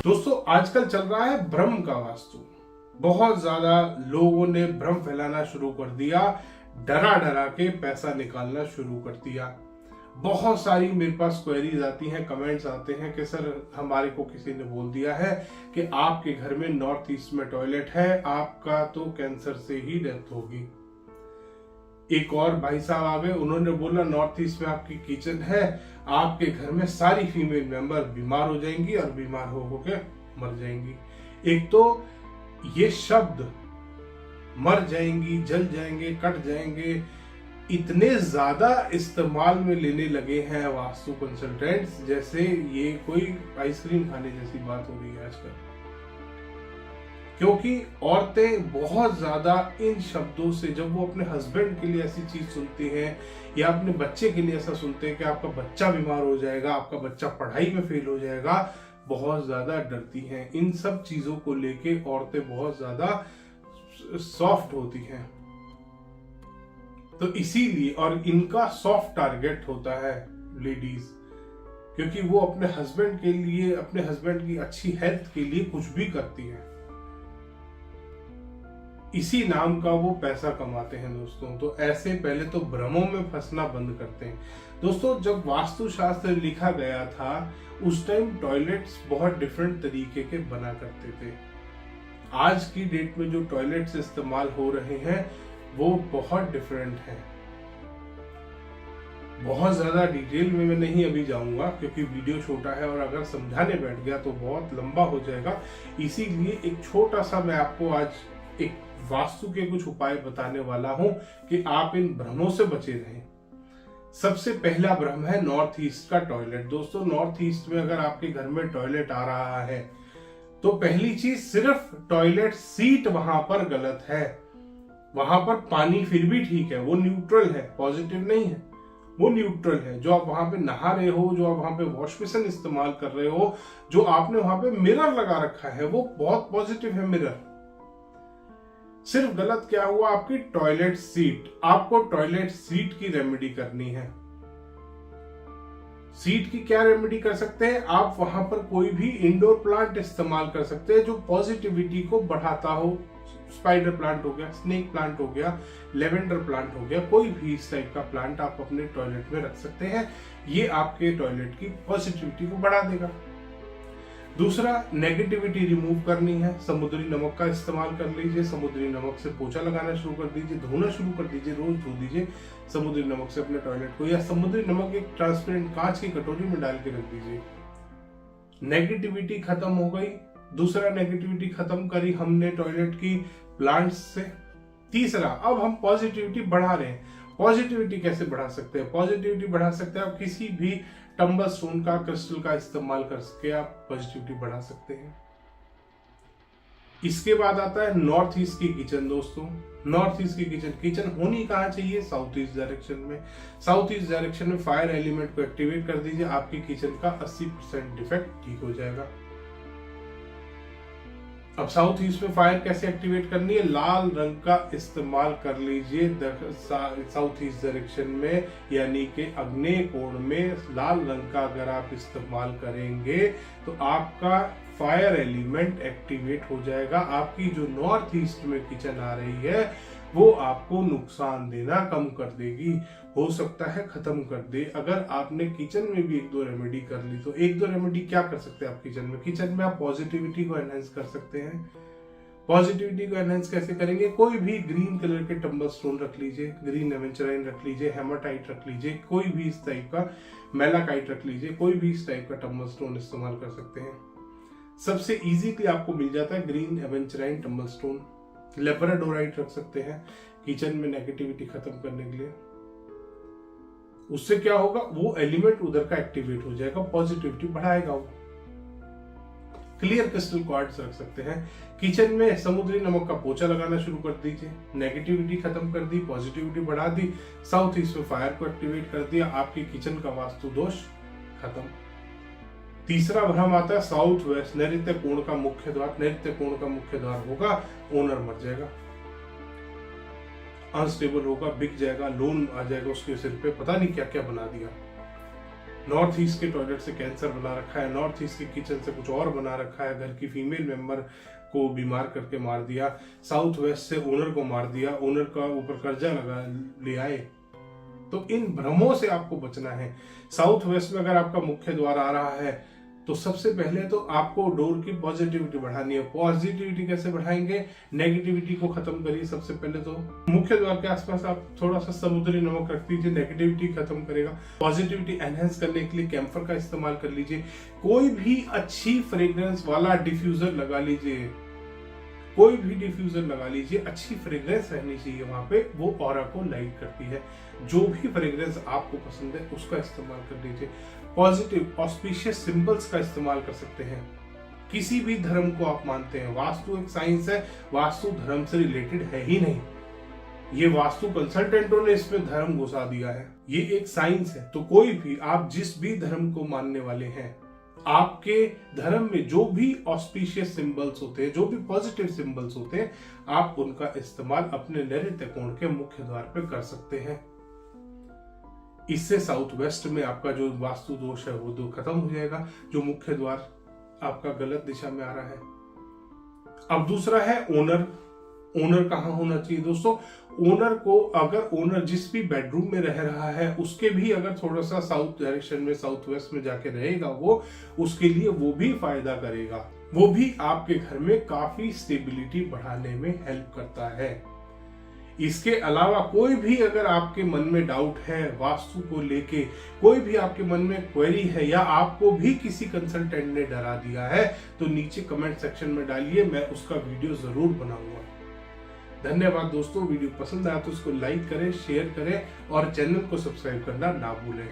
दोस्तों आजकल चल रहा है भ्रम का वास्तु। बहुत ज्यादा लोगों ने भ्रम फैलाना शुरू कर दिया, डरा डरा के पैसा निकालना शुरू कर दिया। बहुत सारी मेरे पास क्वेरीज आती हैं, कमेंट्स आते हैं कि सर हमारे को किसी ने बोल दिया है कि आपके घर में नॉर्थ ईस्ट में टॉयलेट है, आपका तो कैंसर से ही डेथ होगी। एक और भाई साहब आ गए, उन्होंने बोला नॉर्थ ईस्ट में आपकी किचन है, आपके घर में सारी फीमेल मेंबर बीमार हो जाएंगी और बीमार हो के मर जाएंगी। एक तो ये शब्द मर जाएंगी, जल जाएंगे, कट जाएंगे, इतने ज्यादा इस्तेमाल में लेने लगे हैं वास्तु कंसल्टेंट्स, जैसे ये कोई आइसक्रीम खाने जैसी बात हो रही है आजकल। क्योंकि औरतें बहुत ज्यादा इन शब्दों से, जब वो अपने हस्बैंड के लिए ऐसी चीज सुनती हैं या अपने बच्चे के लिए ऐसा सुनते हैं कि आपका बच्चा बीमार हो जाएगा, आपका बच्चा पढ़ाई में फेल हो जाएगा, बहुत ज्यादा डरती हैं। इन सब चीजों को लेके औरतें बहुत ज्यादा सॉफ्ट होती हैं, तो इसीलिए, और इनका सॉफ्ट टारगेट होता है लेडीज, क्योंकि वो अपने हस्बैंड के लिए, अपने हस्बैंड की अच्छी हेल्थ के लिए कुछ भी करती है। इसी नाम का वो पैसा कमाते हैं दोस्तों। तो ऐसे पहले तो भ्रमों में फंसना बंद करते हैं दोस्तों। जब वास्तुशास्त्र लिखा गया था उस टाइम टॉयलेट्स बहुत डिफरेंट तरीके के बना करते थे। आज की डेट में जो टॉयलेट्स इस्तेमाल हो रहे हैं वो बहुत डिफरेंट हैं। बहुत ज्यादा डिटेल में मैं नहीं अभी जाऊंगा क्योंकि वीडियो छोटा है और अगर समझाने बैठ गया तो बहुत लंबा हो जाएगा। इसीलिए एक छोटा सा मैं आपको आज एक वास्तु के कुछ उपाय बताने वाला हूं कि आप इन भ्रमों से बचे रहें। सबसे पहला भ्रम है नॉर्थ ईस्ट का टॉयलेट। दोस्तों नॉर्थ ईस्ट में अगर आपके घर में टॉयलेट आ रहा है तो पहली चीज, सिर्फ टॉयलेट सीट वहां पर गलत है। वहां पर पानी फिर भी ठीक है, वो न्यूट्रल है, पॉजिटिव नहीं है, वो न्यूट्रल है। जो आप वहां पे नहा रहे हो, जो आप वहां पे वॉश बेसिन इस्तेमाल कर रहे हो, जो आपने वहां पे मिरर लगा रखा है, वो बहुत पॉजिटिव है मिरर। सिर्फ गलत क्या हुआ, आपकी टॉयलेट सीट। आपको टॉयलेट सीट की रेमेडी करनी है। सीट की क्या रेमेडी कर सकते हैं आप? वहां पर कोई भी इंडोर प्लांट इस्तेमाल कर सकते हैं जो पॉजिटिविटी को बढ़ाता हो। स्पाइडर प्लांट हो गया, स्नेक प्लांट हो गया, लेवेंडर प्लांट हो गया, कोई भी इस टाइप का प्लांट आप अपने टॉयलेट में रख सकते हैं। ये आपके टॉयलेट की पॉजिटिविटी को बढ़ा देगा। दूसरा, नेगेटिविटी रिमूव करनी है। समुद्री नमक का इस्तेमाल कर लीजिए, समुद्री नमक से पोछा लगाना शुरू कर दीजिए, धोना शुरू कर दीजिए, रोज धो दीजिए समुद्री नमक से अपने टॉयलेट को, या समुद्री नमक एक ट्रांसपेरेंट कांच की कटोरी में डाल के रख दीजिए। नेगेटिविटी खत्म हो गई। दूसरा, नेगेटिविटी खत्म करी हमने टॉयलेट की प्लांट्स से। तीसरा, अब हम पॉजिटिविटी बढ़ा रहे हैं। पॉजिटिविटी कैसे बढ़ा सकते हैं? पॉजिटिविटी बढ़ा सकते हैं आप किसी भी टंबल स्टोन का, क्रिस्टल का इस्तेमाल करके आप पॉजिटिविटी बढ़ा सकते हैं। इसके बाद आता है नॉर्थ ईस्ट की किचन। दोस्तों नॉर्थ ईस्ट की किचन होनी कहां चाहिए? साउथ ईस्ट डायरेक्शन में। साउथ ईस्ट डायरेक्शन में फायर एलिमेंट को एक्टिवेट कर दीजिए, आपकी किचन का 80% डिफेक्ट ठीक हो जाएगा। अब साउथ ईस्ट में फायर कैसे एक्टिवेट करनी है? लाल रंग का इस्तेमाल कर लीजिए साउथ ईस्ट डायरेक्शन में, यानी कि आग्नेय कोण में लाल रंग का अगर आप इस्तेमाल करेंगे तो आपका फायर एलिमेंट एक्टिवेट हो जाएगा। आपकी जो नॉर्थ ईस्ट में किचन आ रही है वो आपको नुकसान देना कम कर देगी, हो सकता है खत्म कर दे। अगर आपने किचन में भी एक दो रेमेडी कर ली तो एक दो रेमेडी क्या कर सकते हैं आप किचन में? किचन में आप पॉजिटिविटी को एनहेंस कर सकते हैं। पॉजिटिविटी को एनहेंस कैसे करेंगे? कोई भी ग्रीन कलर के टंबल स्टोन रख लीजिए, ग्रीन एवेंचराइन रख लीजिए, हेमाटाइट रख लीजिए, कोई भी इस टाइप का, मेलाकाइट रख लीजिए, कोई भी इस टाइप का टंबल स्टोन इस्तेमाल कर सकते हैं। सबसे इजीली आपको मिल जाता है ग्रीन एवेंचराइन टंबल स्टोन। लेब्राडोराइट रख सकते हैं किचन में नेगेटिविटी खत्म करने के लिए। उससे क्या होगा, वो एलिमेंट उधर का एक्टिवेट हो जाएगा, पॉजिटिविटी बढ़ाएगा वो। क्लियर क्रिस्टल क्वार्ट्ज रख सकते हैं किचन में। समुद्री नमक का पोछा लगाना शुरू कर दीजिए, नेगेटिविटी खत्म कर दी, पॉजिटिविटी बढ़ा दी, साउथ ईस्ट में फायर को एक्टिवेट कर दिया, आपकी किचन का वास्तु दोष खत्म। तीसरा भ्रम आता है साउथ वेस्ट, नैऋत्य कोण का मुख्य द्वार। नैऋत्य कोण का मुख्य द्वार होगा, ओनर मर जाएगा, अनस्टेबल होगा, बिक जाएगा, लोन आ जाएगा उसके सिर पे, पता नहीं क्या क्या बना दिया। नॉर्थ ईस्ट के टॉयलेट से कैंसर बना रखा है, नॉर्थ ईस्ट के किचन से कुछ और बना रखा है, घर की फीमेल मेंबर को बीमार करके मार दिया, साउथ वेस्ट से ओनर को मार दिया, ओनर का ऊपर कर्जा लगा ले आए। तो इन भ्रमों से आपको बचना है। साउथ वेस्ट में अगर आपका मुख्य द्वार आ रहा है तो सबसे पहले तो आपको डोर की पॉजिटिविटी बढ़ानी है। पॉजिटिविटी कैसे बढ़ाएंगे? नेगेटिविटी को खत्म करिए। सबसे पहले तो मुख्य द्वार के आसपास आप थोड़ा सा समुद्री नमक रख दीजिए, नेगेटिविटी खत्म करेगा। पॉजिटिविटी एनहेंस करने के लिए कैम्फर का इस्तेमाल कर लीजिए। कोई भी अच्छी फ्रेग्रेंस वाला डिफ्यूजर लगा लीजिए, कोई भी डिफ्यूजर लगा लीजिए, अच्छी फ्रेग्रेंस रहनी चाहिए वहां पे, वो ऑरा को लाइट करती है। जो भी फ्रेग्रेंस आपको पसंद है उसका इस्तेमाल कर लीजिए। पॉजिटिव ऑस्पिशियस सिंबल्स का इस्तेमाल कर सकते हैं। किसी भी धर्म को आप मानते हैं, वास्तु एक साइंस है, वास्तु धर्म से रिलेटेड है ही नहीं। ये वास्तु कंसल्टेंटों ने इसमें धर्म घुसा दिया है, ये एक साइंस है। तो कोई भी, आप जिस भी धर्म को मानने वाले हैं, आपके धर्म में जो भी ऑस्पिशियस सिंबल्स होते हैं, जो भी पॉजिटिव सिंबल्स होते हैं, आप उनका इस्तेमाल अपने नैऋत्य कोण के मुख्य द्वार पे कर सकते हैं। इससे साउथ वेस्ट में आपका जो वास्तु दोष है वो तो खत्म हो जाएगा, जो मुख्य द्वार आपका गलत दिशा में आ रहा है। अब दूसरा है ओनर। ओनर कहाँ होना चाहिए दोस्तों? ओनर को, अगर ओनर जिस भी बेडरूम में रह रहा है उसके भी अगर थोड़ा सा साउथ डायरेक्शन में, साउथ वेस्ट में जाके रहेगा वो, उसके लिए वो भी फायदा करेगा। वो भी आपके घर में काफी स्टेबिलिटी बढ़ाने में हेल्प करता है। इसके अलावा कोई भी अगर आपके मन में डाउट है वास्तु को लेके, कोई भी आपके मन में क्वेरी है, या आपको भी किसी कंसल्टेंट ने डरा दिया है, तो नीचे कमेंट सेक्शन में डालिए, मैं उसका वीडियो जरूर बनाऊंगा। धन्यवाद दोस्तों। वीडियो पसंद आया तो उसको लाइक करें, शेयर करें और चैनल को सब्सक्राइब करना ना भूलें।